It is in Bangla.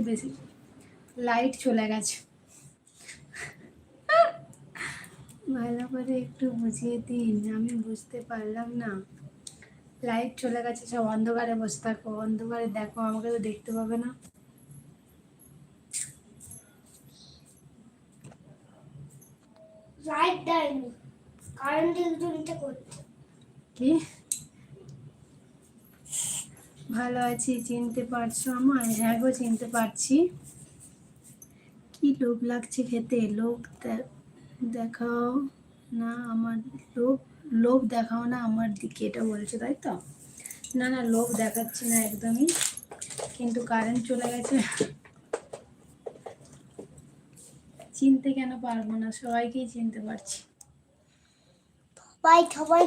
বেশি লাইট চলে গেছে, ভালো করে একটু বুঝিয়ে দিন, আমি বুঝতে পারলাম না। লাইট চলে গেছে, সব অন্ধকারে বসে থাকো, অন্ধকারে দেখো, আমাকে তো দেখতে পাবে না। লাইট দেয়নি, কারেন্ট ইলেকট্রিকটা করছে। কি ভালো আছি, চিনতে পারছো আমায়? হ্যাঁ গো, চিনতে পারছি। কি লোভ লাগছে খেতে, লোভ দেখাও না আমার, লোভ লোভ দেখাও না আমার দিকে, এটা বলছো তাই তো? না না, লোভ দেখাচ্ছি না একদমই, কিন্তু কারেন্ট চলে গেছে। চিনতে কেন পারবো না, সবাইকেই চিনতে পারছি। সবাই সবাই